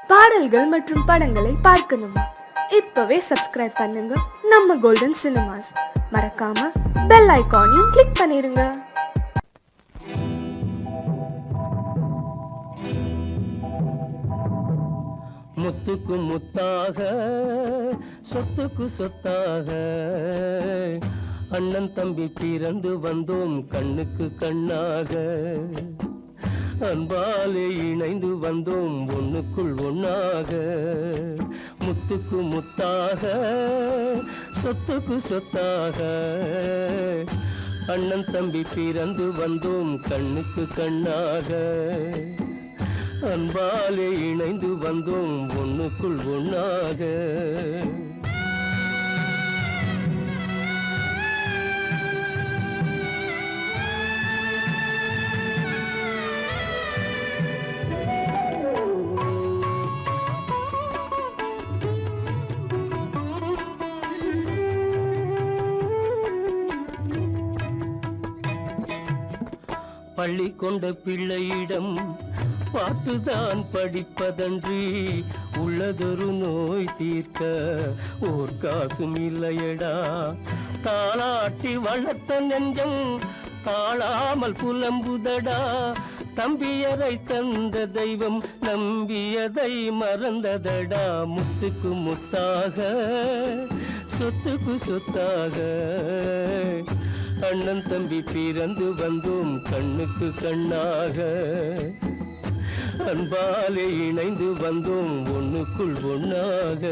பாடல்கள் மற்றும் படங்களை பார்க்கணுமா? இப்பவே சப்ஸ்கிரைப் பண்ணுங்க நம்ம கோல்டன் சினிமாஸ். மறக்காம பெல் ஐகானையும் கிளிக் பண்ணிருங்க. முத்துக்கு முத்தாக சொத்துக்கு சொத்தாக அண்ணன் தம்பி பிறந்து வந்தோம் கண்ணுக்கு கண்ணாக. அன்பாலே இணைந்து வந்தோம் ஒண்ணுக்குள் ஒண்ணாக. முத்துக்கு முத்தாக சொத்துக்கு சொத்தாக அண்ணன் தம்பி பிறந்து வந்தோம் கண்ணுக்கு கண்ணாக. அன்பாலே இணைந்து வந்தோம் ஒண்ணுக்குள் ஒண்ணாக. பள்ளி கொண்ட பிள்ளையிடம் பார்த்துதான் படிப்பதன்றி உள்ளதொரு நோய் தீர்க்க ஓர் காசும் இல்லையடா. தாளாட்டி வளர்த்த நெஞ்சம் தாழாமல் புலம்புதடா. தம்பியரை தந்த தெய்வம் நம்பியதை மறந்ததடா. முத்துக்கு முத்தாக சொத்துக்கு சொத்தாக அண்ணன் தம்பி பிறந்து வந்தோம் கண்ணுக்கு கண்ணாக. அன்பாலே இணைந்து வந்தோம் ஒண்ணுக்குள் ஒண்ணாக.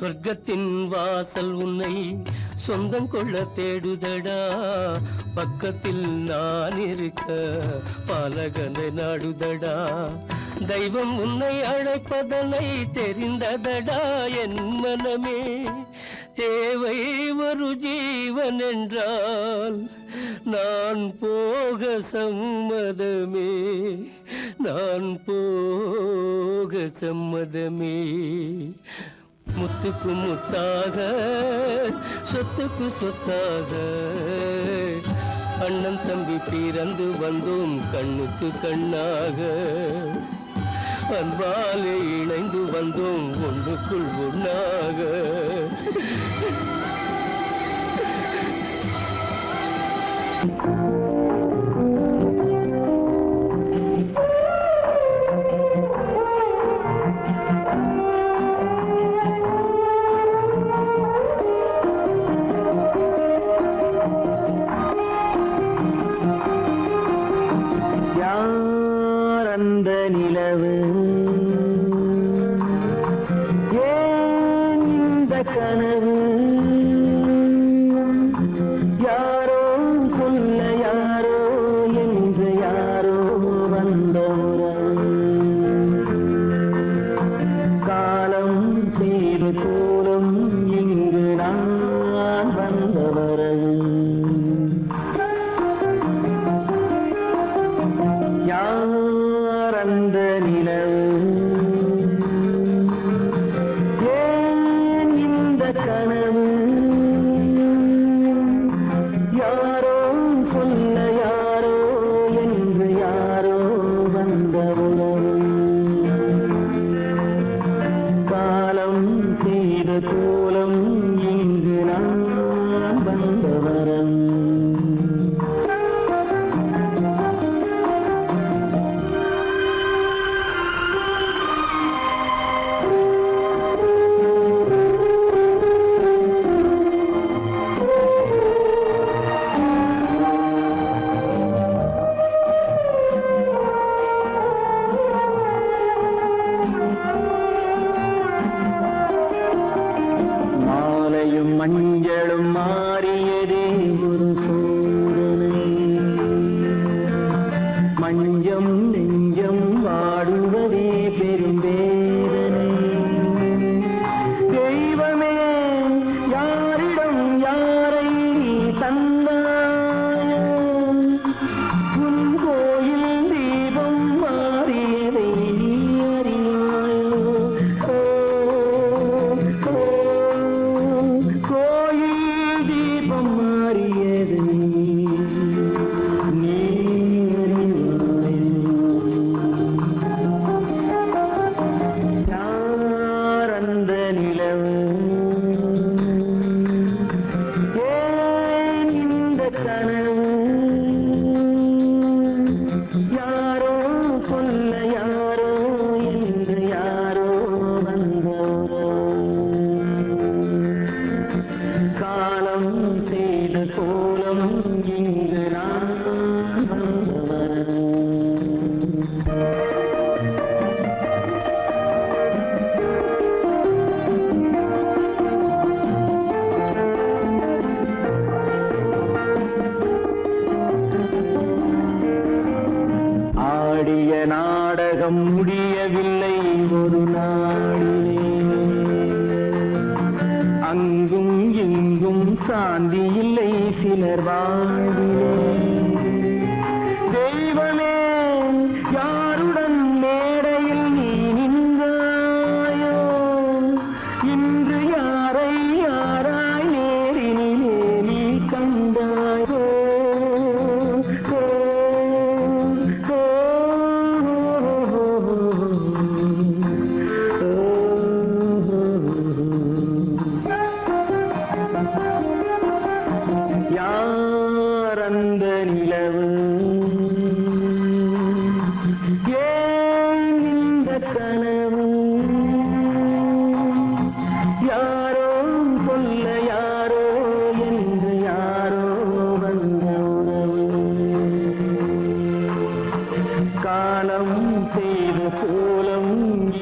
சொர்க்கத்தின் வாசல் உன்னை சொந்தம் கொள்ள தேடுதடா. பக்கத்தில் நான் இருக்க பாலகனை நாடுதடா. தெய்வம் உன்னை அழைப்பதனை தெரிந்ததடா என் மனமே. தேவை ஒரு ஜீவன் என்றால் நான் போக சம்மதமே. நான் போக சம்மதமே. முத்துக்கு முத்தாக சொத்துக்கு சொத்தாக அண்ணன் தம்பி பிறந்து வந்தோம் கண்ணுக்கு கண்ணாக. அன்பாலே இணைந்து வந்தோம் ஒன்றுக்குள் ஒண்ணாக. அந்த நிலவு ஏன் இந்த கனவு? யாரோ சொல்ல யாரோ என்று யாரோ வந்தவர். காலம் செய்து கூறும் இங்கு நான் வந்தவர். அந்த நிலவு ஏன் இந்த கனவு? யாரோ சொல்ல யாரோ என்று யாரோ வந்த உறவு. காலம் செய்த கோலம் இங்கு நான் வந்தவரம். மஞ்சளும் மாறியதே ஒரு சோதனை. மஞ்சம் நெஞ்சம் வாடுவதே பெரும் வேதனை. தெய்வமே யாரிடம் யார் காலம் செய்த கோலம் இங்கு நான் வந்தவன். ஆடிய நாடகம் முடியவில்லை ஒரு நாளிலே, அங்கும் இங்கும் சாந்தி இல்லை சிலர் வாழ்விலே. தெய்வமே யாருடன் மேடையில் நீ நின்றாயோ, இன்று யாரை யாராய் நேரினிலே நீ கண்டாயோ. யார் அந்த நிலவு, ஏன் இந்த கனவு, யாரோ சொல்ல யாரோ என்று யாரோ வந்த உறவு. காலம் செய்த கோலம்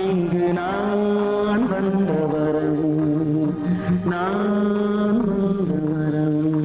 இங்கு நான் வந்த வரவு, நான் வந்த வரவு.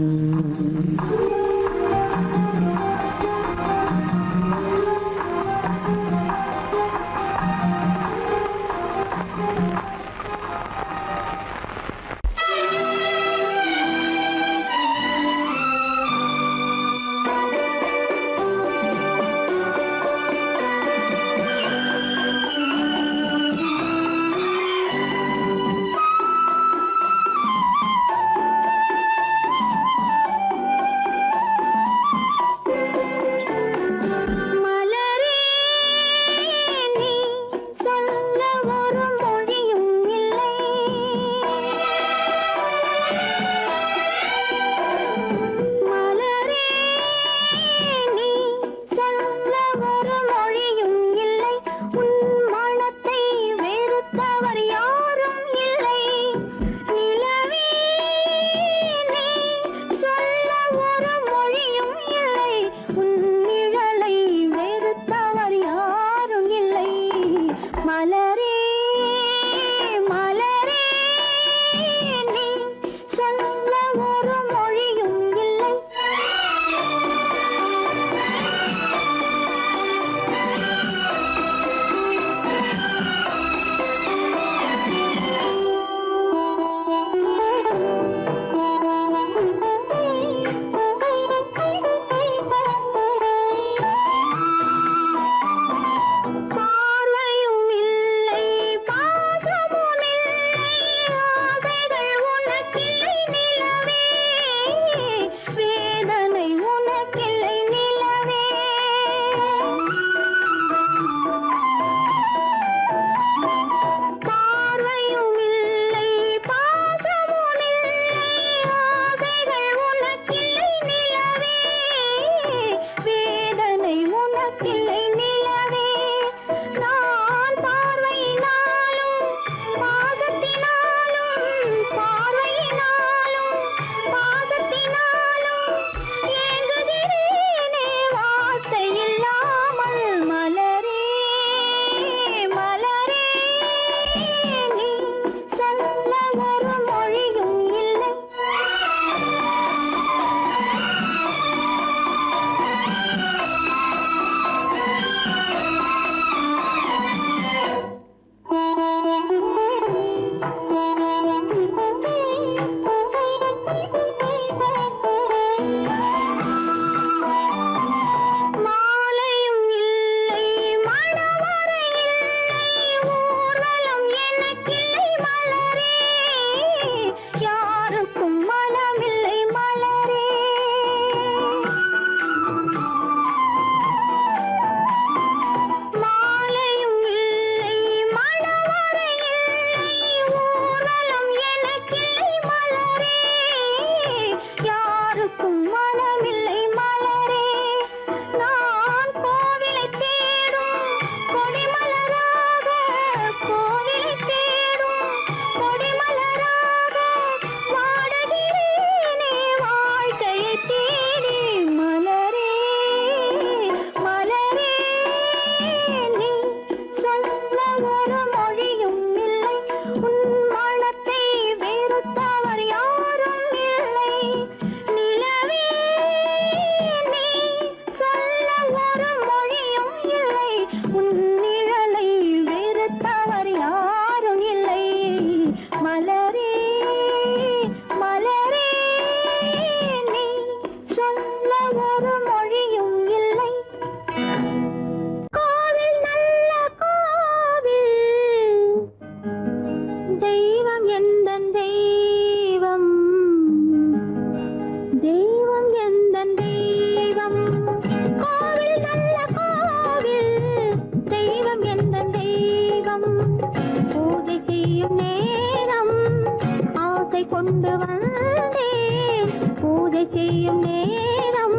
செய்யும் நேரம்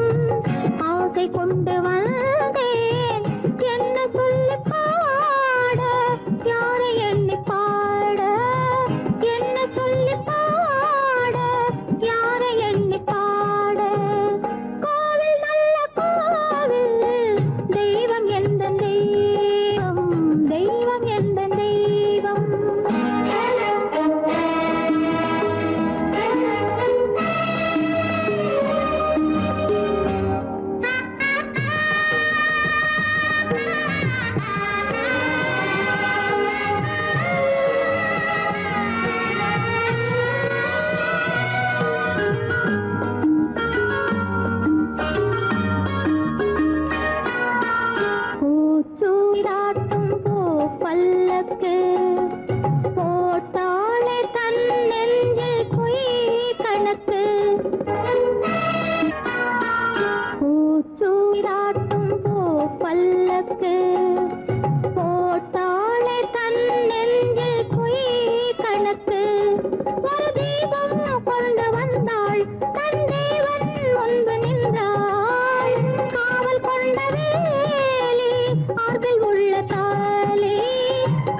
ஆசை கொண்டு வந்தேன் என்ன சொல்லி பாட யாரை எண்ணி பாட என்ன சொல்லி பாட யாரை எண்ணி பாட கோவில் நல்ல கோவில் தெய்வம் எந்த தெய்வம் தெய்வம் எந்த தெய்வம் பூச்சூடாட்டும் பூ பல்லக்கு போட்டாளே தன் நெஞ்சில் பொய் கணக்கு பூச்சூடாட்டும் பூ பல்லக்கு போட்டாளே தன் நெஞ்சில் பொய் கணக்கு ஒரு தீபம் கொண்டு வந்தாள் தன் தேவன் முன்பு நின்றாள் காவல் கொண்ட வேலி மார்பில் உள்ள தாலி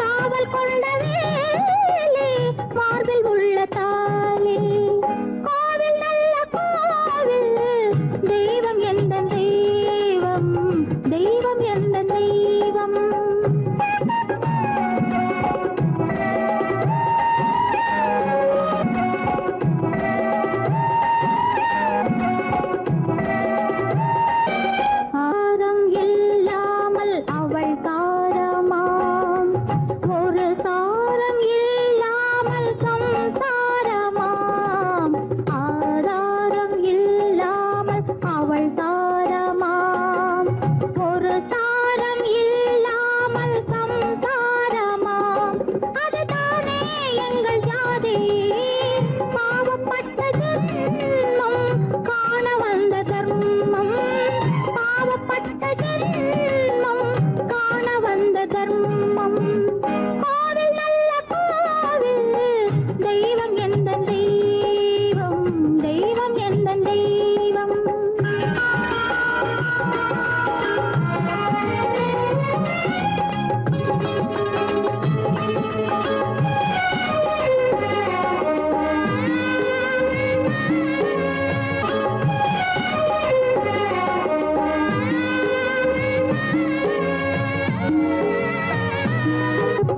காவல் கொண்ட வேலி மார்பில் உள்ள தாலி கோவில் நல்ல கோவில் தெய்வம் எந்த தெய்வம் தெய்வம் எந்த தெய்வம் ஆரம் இல்லாமல் அவள் தாரமாம் ஒரு சாரம் இல்லாமல் சம்சாரமாம் ஆதாரம் இல்லாமல் அவள் தாரமாம் ஒரு சாரம் இல்லாமல் சம்சாரமாம் அதுதானே எங்கள் ஜாதி பாவப்பட்ட ஜென்மம் காண வந்த தர்மம் பாவப்பட்ட ஜென்மம் காண வந்த தர்மம் கோவில் நல்ல கோவில் தெய்வம் எந்த தெய்வம் தெய்வம் எந்த தெய்வம்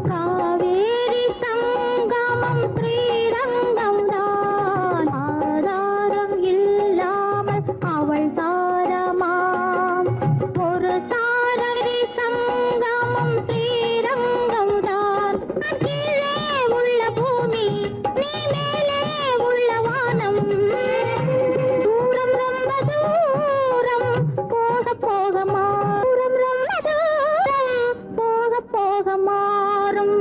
காவேரி சங்கமம் ஸ்ரீரங்கம் தான் ஆதாரம் இல்லாமல் அவள் தாரமாம் ஒரு தாரரி சங்கமம் ஸ்ரீரங்கம் தான் கீழே உள்ள பூமி நீ மேலே உள்ள வானம் தூரம் ரொம்ப தூரம் போக போக மாறும் ரொம்ப தூரம் போக போக மாறும்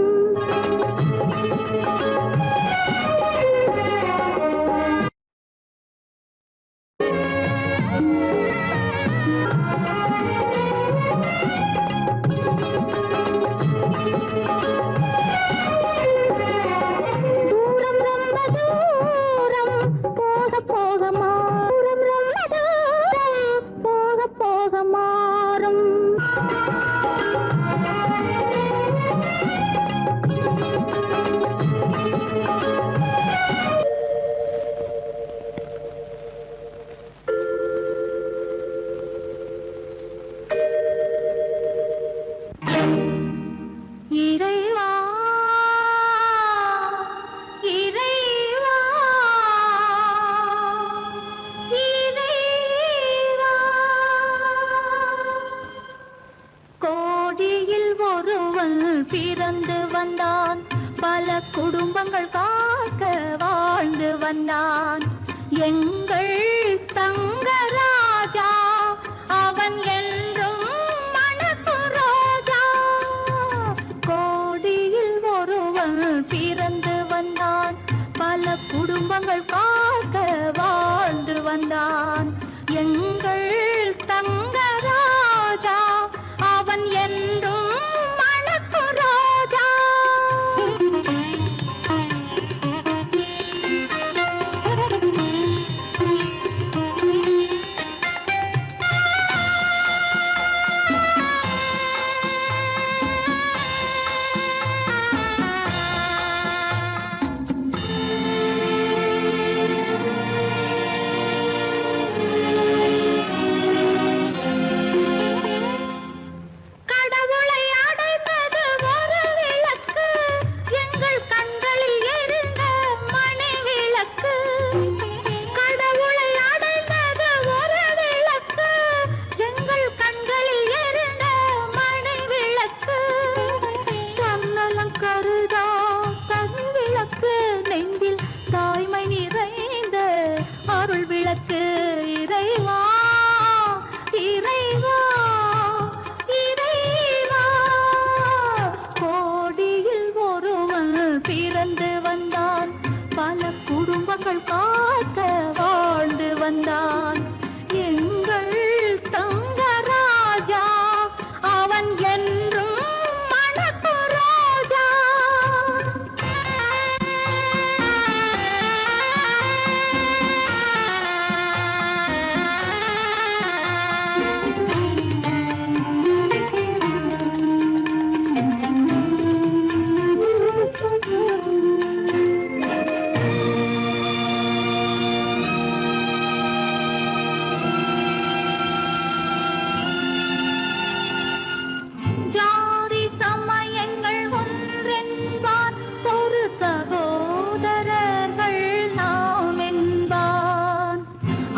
தூரம் ரொம்ப தூரம் போக போக மாறும் ரொம்ப தூரம் போக போக மாறும் இறைவா இறைவா இறைவா கோடியில் ஒருவன் பிறந்து வந்தான் பல குடும்பங்கள் காக்க வாழ்ந்து வந்தான் எங்கள் தங்கராஜா அவன் என்றும் மணக்கு ரோஜா கோடியில் ஒருவன் பிறந்து வந்தான் பல குடும்பங்கள் காக்க வாழ்ந்து வந்தான் எங்கள் தங்கராஜா அவன் என்றும் மணக்கு ரோஜா அருள் விளக்கு இறைவா இறைவா இறைவா கோடியில் ஒருவன் பிறந்து வந்தான் பல குடும்பங்கள் காக்க வாழ்ந்து வந்தான் எங்கள் தங்கராஜா அவன் என்றும் மணக்கு ராஜா ஜாதி சமயங்கள் ஒன்றென்பான் ஒரு சகோதரர்கள் நாம் என்பான்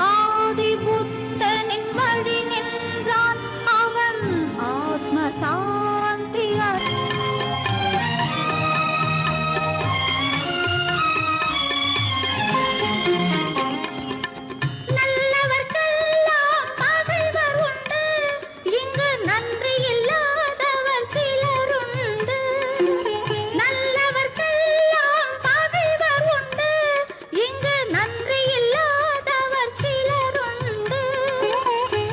ஆதி புத்தனின் வழி நின்றான் அவன் ஆத்ம சாந்தி நல்லவர்க்கெல்லாம் பகைவர் உண்டு இங்கு நன்றி இல்லாதவர் சிலருண்டு நல்லவர்க்கெல்லாம் பகைவர் உண்டு இங்கு நன்றி இல்லாதவர் சிலருண்டு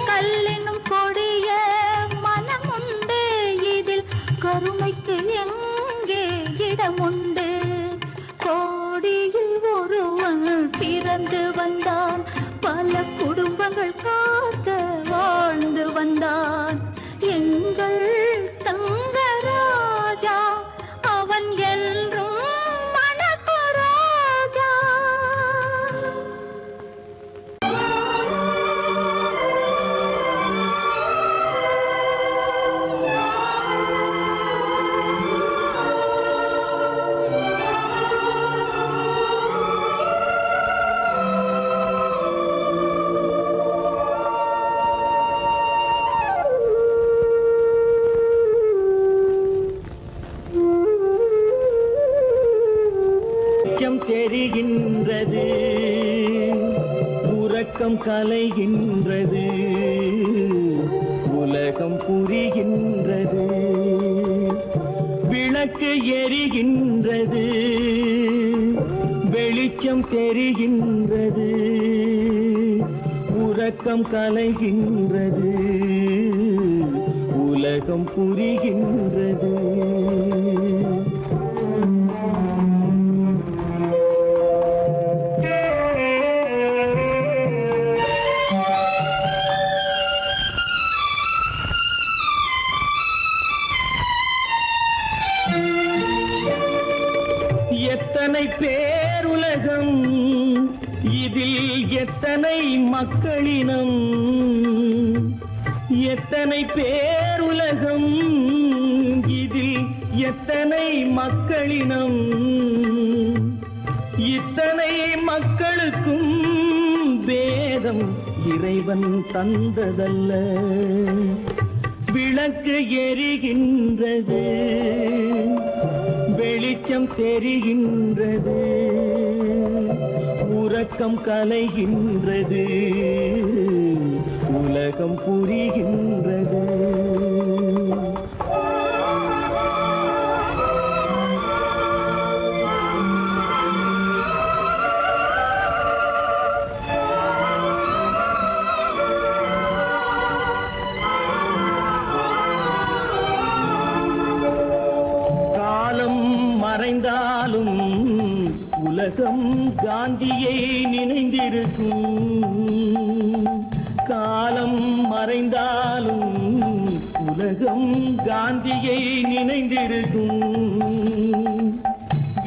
கல்லினும் கொடிய மனமுண்டு இதில் கருமைக்கு எங்கே இடமுண்டு கோடியில் ஒருவன் பிறந்து வந்தான் பல குடும்பங்கள் காக்க வாழ்ந்து வந்தான் எங்கள் தங்கராஜா அவன் என்றும் மணக்கு ராஜா வெளிச்சம் தெரிகின்றது உறக்கம் கலைகின்றது உலகம் புரிகின்றது விளக்கு எரிகின்றது வெளிச்சம் தெரிகின்றது உறக்கம் கலைகின்றது உலகம் புரிகின்றது எத்தனை பேருலகம் இதில் எத்தனை மக்களினம் எத்தனை பேருலகம் இதில் எத்தனை மக்களினம் இத்தனை மக்களுக்கும் வேதம் இறைவன் தந்ததல்ல விளக்கு எரிகின்றது வெளிச்சம் தெரிகின்றது உறக்கம் கலைகின்றது உலகம் புரிகின்றது மறைந்தாலும் உலகம் காந்தியை நினைந்திருக்கும் காலம் மறைந்தாலும் உலகம் காந்தியை நினைந்திருக்கும்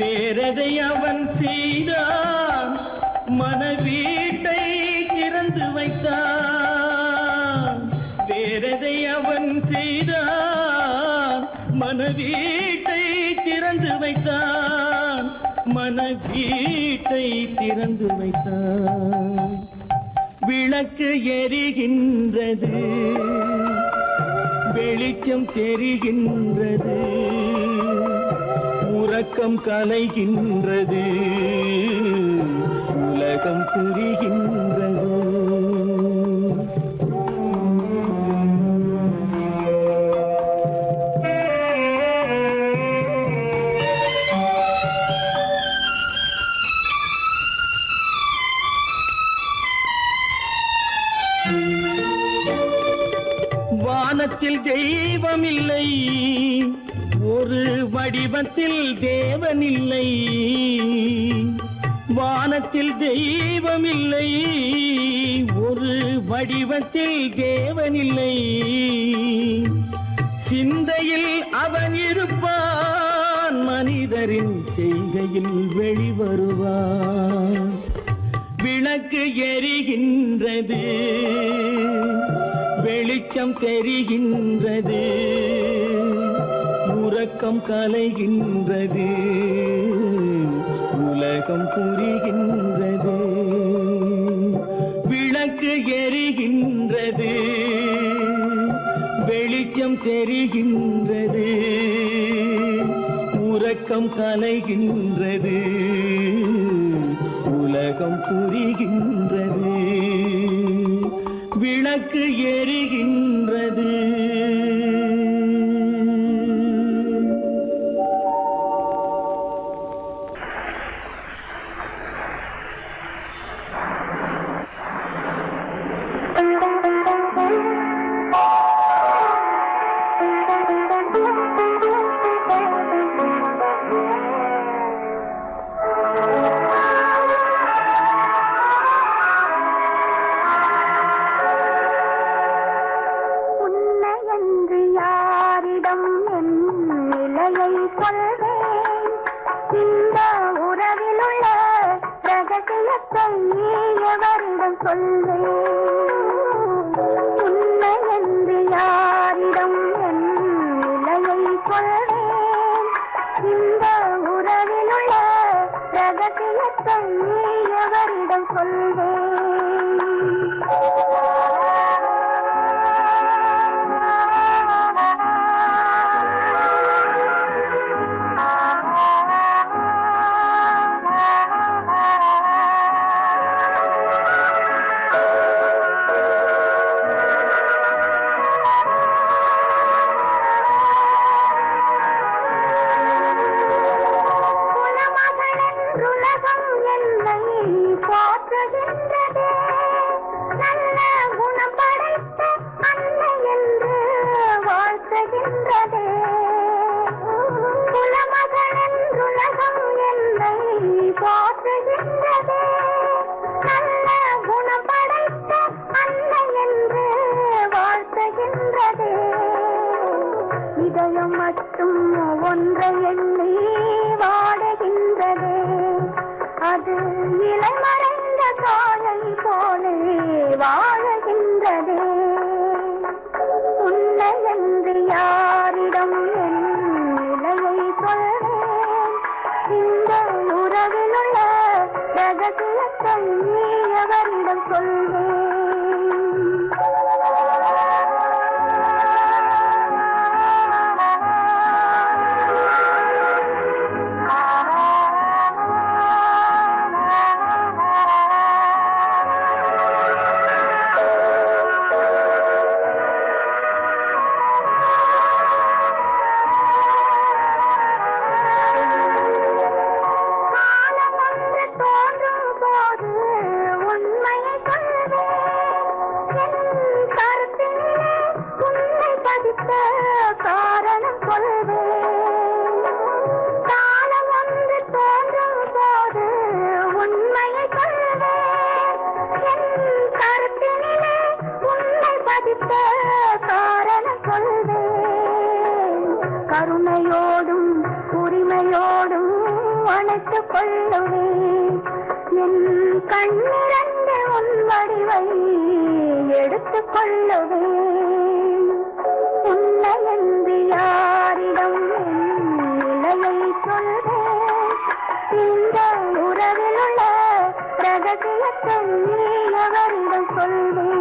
வேறதை அவன் செய்தான் மனவீட்டை திறந்து வைத்தான் வேறதை அவன் செய்தான் மனவீட்டை திறந்து வைத்தான் மனவீட்டை திறந்து வைத்தான் விளக்கு எரிகின்றது வெளிச்சம் தெரிகின்றது உறக்கம் கலைகின்றது உலகம் புரிகின்றது. வானத்தில் தெய்வமில்லை, ஒரு வடிவத்தில் தேவனில்லை. வானத்தில் தெய்வமில்லை, ஒரு வடிவத்தில் தேவனில்லை. சிந்தையில் அவன் இருப்பான், மனிதரின் செய்கையில் வெளிவருவான். விளக்கு எரிகின்றது, வெளிச்சம் தெரிகின்றது, உறக்கம் கலைகின்றது, உலகம் புரிகின்றது. விளக்கு எரிகின்றது, வெளிச்சம் தெரிகின்றது, உறக்கம் கலைகின்றது, உலகம் புரிகின்றது. விளக்கு எரிகின்றது. இந்த உறவிலுள்ள ரகசியத்தை எவரிடம் சொல்வேன்? உண்மை என்று யாரிடம் என் நிலையை சொல்வேன்? இந்த உறவிலுள்ள ரகசியத்தை எவரிடம் சொல்வேன்? இதயம் மட்டும் ஒன்றை எண்ணி வாடுகின்றது, அது இலை மறைந்த காயை போலே வாழுகின்றது. உன்னை என்று யாரிடம் என் நிலையை சொல்வேன்? இந்த உறவிலுள்ள ரகசியத்தை எவரிடம் சொல்வேன்? காரணம் சொல்வேன். காலம் வந்து தோன்றும் போது உண்மையை சொல்வேன். என் கருத்தினிலே உண்மை பதித்த காரணம் சொல்வேன். கருணையோடும் உரிமையோடும் அணைத்துக் கொள்ளுவேன். என் கண்ணிரண்டு உன் வடிவை எடுத்துக் கொள்ளுவேன். உன்னை என்று யாரிடம் நிலையை சொல்வேன்? இந்த உறவிலுள்ள ரகசியத்தை எவரிடம் சொல்வேன்?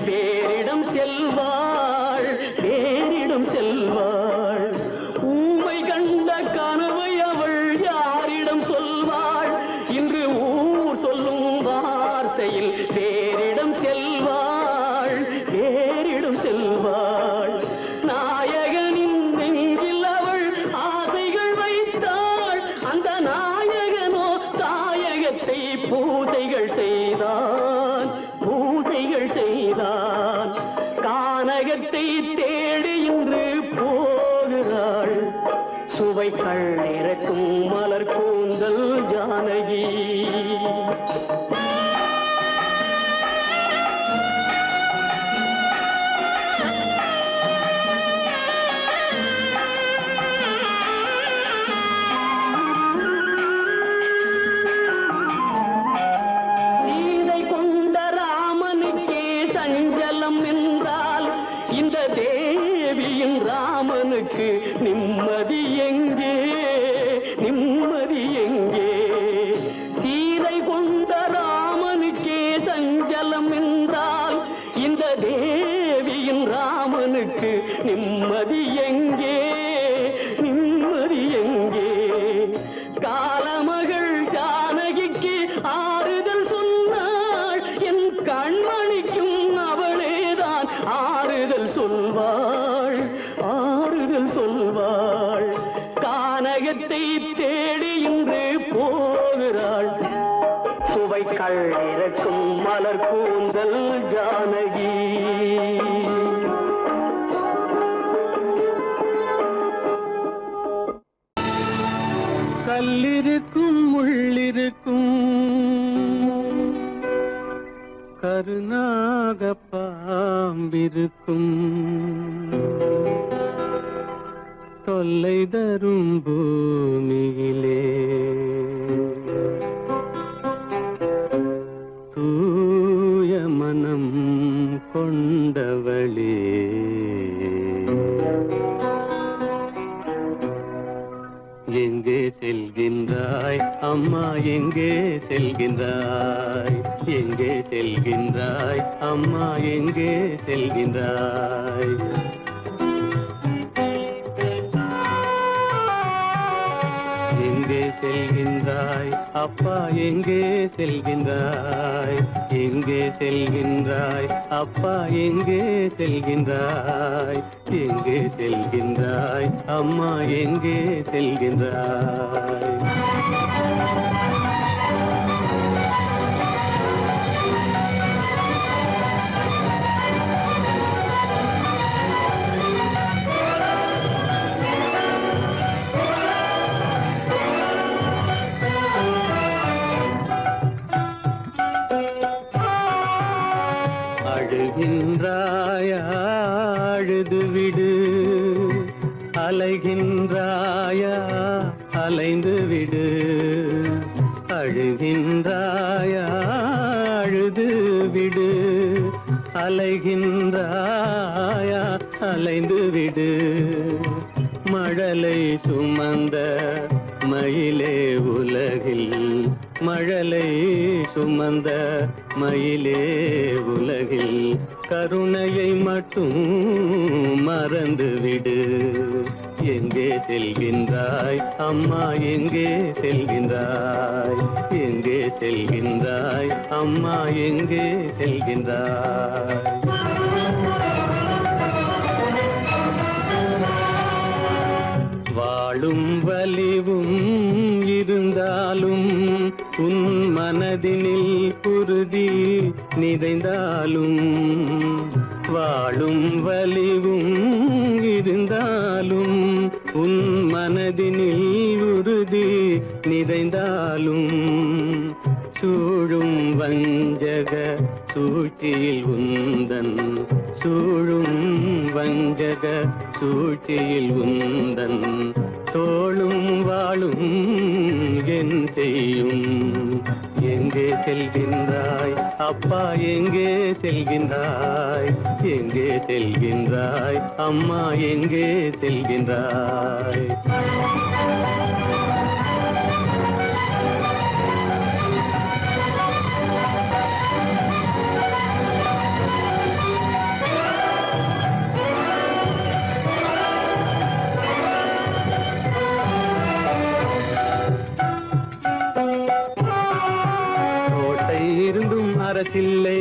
வேறு பூஜைகள் செய்தால் கானகத்தை தேடி இன்று போகிறாள். சுவைகள் இறக்கும் மலர் கூந்தல் ஜானகி. ராமனுக்கு நிம்மதி எங்கே, நிம்மதி எங்கே? சீதை கொண்ட ராமனுக்கே சஞ்சலம் என்றால் இந்த தேவியின் ராமனுக்கு நிம்மதி எங்கே, நிம்மதி எங்கே? காலமகள் ஜானகிக்கு ஆறுதல் சொன்னாள், என் கண்மணிக்கும் அவளேதான் ஆறுதல் சொல்வாள், ஆறுதல் சொல்வாள். கானகத்தை தேடி இன்று போகிறாள். சுவைகள் இறக்கும் மலர் கூந்தல் ஜானகி. கல்லிருக்கும் முள்ளிருக்கும் கருநாக பாம்பிருக்கும் தொல்லை தரும் பூமியிலே தூய மனம் கொண்டவளே எங்கே செல்கின்றாய் அம்மா, எங்கே செல்கின்றாய்? எங்கே செல்கின்றாய் அம்மா, எங்கே செல்கின்றாய்? எங்கே செல்கின்றாய் அப்பா, எங்கே செல்கின்றாய்? எங்கே செல்கின்றாய் அப்பா, எங்கே செல்கின்றாய்? எங்கே செல்கின்றாய் அம்மா, எங்கே செல்கின்றாய்? அழுகின்றாயா, அழுது விடு. அலைகின்றாயா, அலைந்து விடு. அழுகின்றாயா, அழுது விடு. அலைகின்றாயா, அலைந்து விடு. மழலை சுமந்த மயிலே உலகில், மழலை சுமந்த மயிலே உலகில் கருணையை மட்டும் மறந்துவிடு. எங்கே செல்கின்றாய் அம்மா, எங்கே செல்கின்றாய்? எங்கே செல்கின்றாய் அம்மா, எங்கே செல்கின்றாய்? வாழும் வலிவும் இருந்தாலும் உன் மனதினில் குருதி நிறைந்தாலும், வாழும் வலிவும் இருந்தாலும் உன் மனதினில் உறுதி நிறைந்தாலும், சூழும் வஞ்சக சூழ்ச்சியில் உந்தன், சூழும் வஞ்சக சூழ்ச்சியில் உந்தன் தோளும் வாழும் என் செய்யும்? எங்கே செல்கின்றாய் அப்பா, எங்கே செல்கின்றாய்? எங்கே செல்கின்றாய் அம்மா, எங்கே செல்கின்றாய்? அரசில்லை,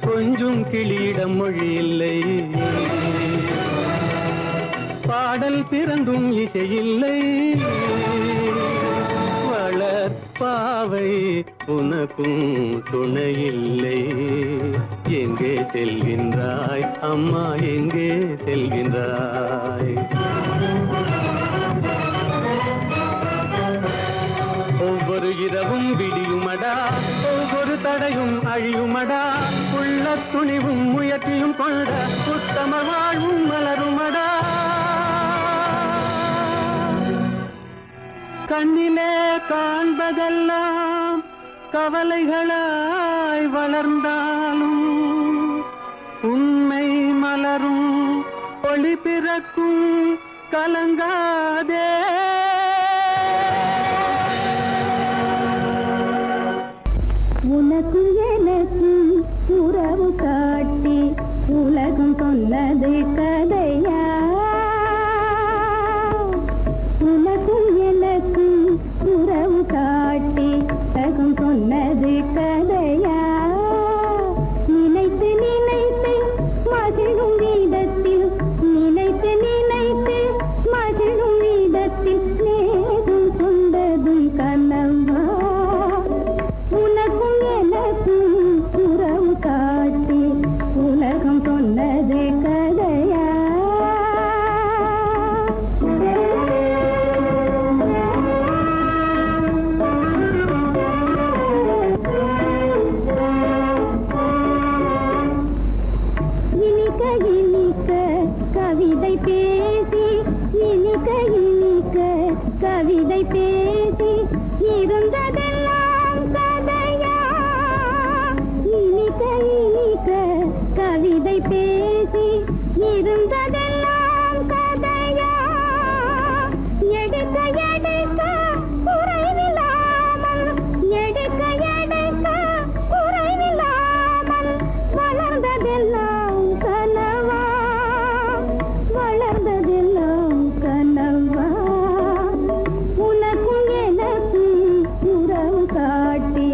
கொஞ்சம் கிளியிடம் மொழி இல்லை. பாடல் பிறந்தும் இசையில்லை. வளர் பாவை உனக்கும் துணையில்லை. எங்கே செல்கின்றாய் அம்மா, எங்கே செல்கின்றாய்? ஒவ்வொரு இரவும் விடியுமடா, ஒவ்வொரு தடையும் அழியுமடா, உள்ள துணிவும் முயற்சியும் கொண்ட உத்தம வாழ்வும் மலருமடா. கண்ணிலே காண்பதெல்லாம் கவலைகளாய் வளர்ந்தாலும் உண்மை மலரும், ஒளி பிறக்கும், கலங்காதே. உனக்கும் எனக்கும் உறவு காட்டி உலகம் சொன்னது கதையா? உனக்கும் எனக்கும் உறவு காட்டி உலகம் சொன்னது கதையா? நினைத்து நினைத்து மகிழும் வீதத்தில், நினைத்து நினைத்து மகிழும் வீதத்தில் நேரும் கொண்டதும் கனவா? உனக்கும் எனக்கும் உறவு காட்டி உலகம் சொன்னது கதையா? இனிக்க இனிக்க கவிதை பேசி, இனிக்க இனிக்க கவிதை பேசி இருந்ததெல்லாம் கதையா? இனிக்க இனிக்க கவிதை பேசி இருந்ததெல்லாம் கதையா? எடுக்க எடுக்க குறைவில்லாமல், எடுக்க எடுக்க குறைவில்லாமல் வளர்ந்ததெல்லாம் கனவா? வளர்ந்ததெல்லாம் கனவா? உனக்கும் எனக்கும் உறவு காட்டி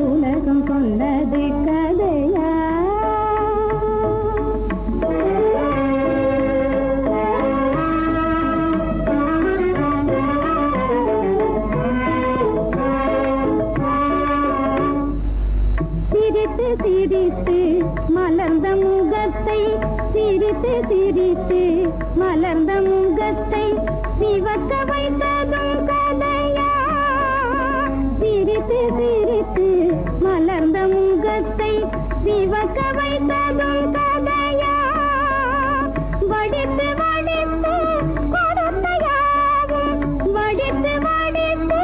உலகம் கொண்டது கதையா? சிரித்து சிரித்து மலர்ந்த முகத்தை, சிரித்து சிரித்து மலர்ந்த முகத்தை சிவக்க வைத்ததும் கதையா? சிரித்து சிரித்து மலர்ந்த முகத்தை சிவக்க வைத்ததும் கதையா? வடித்து வடித்து கொடுத்த யாவும், வடித்து வடித்து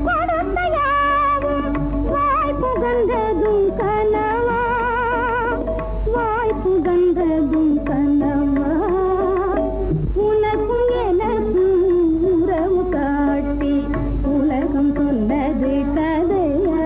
கொடுத்த யாவும் வாய் புகழ்ந்ததும் கனவா? வாய் புகழ்ந்ததும் கனவா? உனக்கும் எனக்கும் உறவு காட்டி உலகம் சொன்னது கதையா?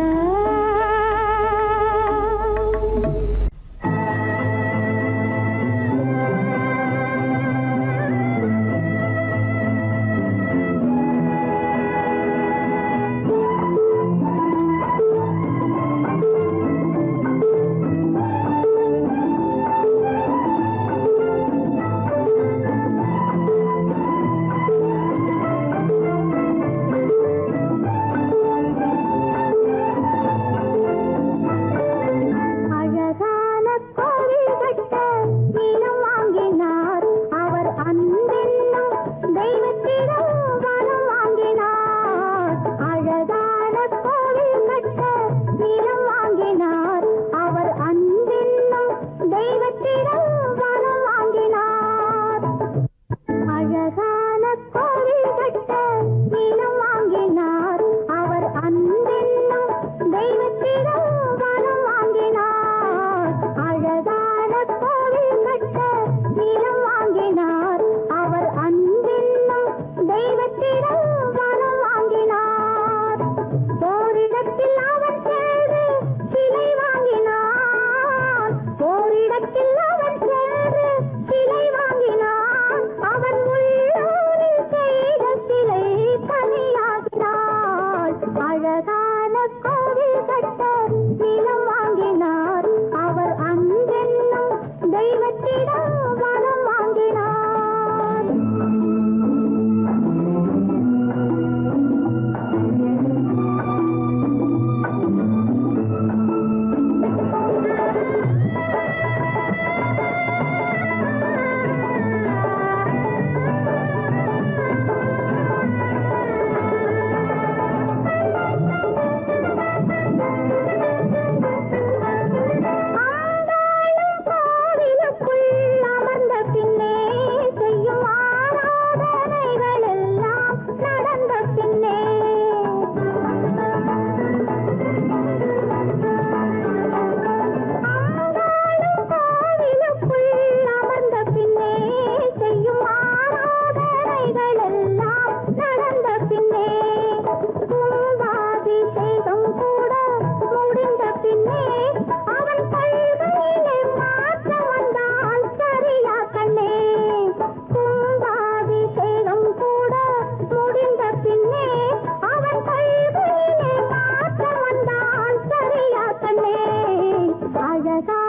அழகா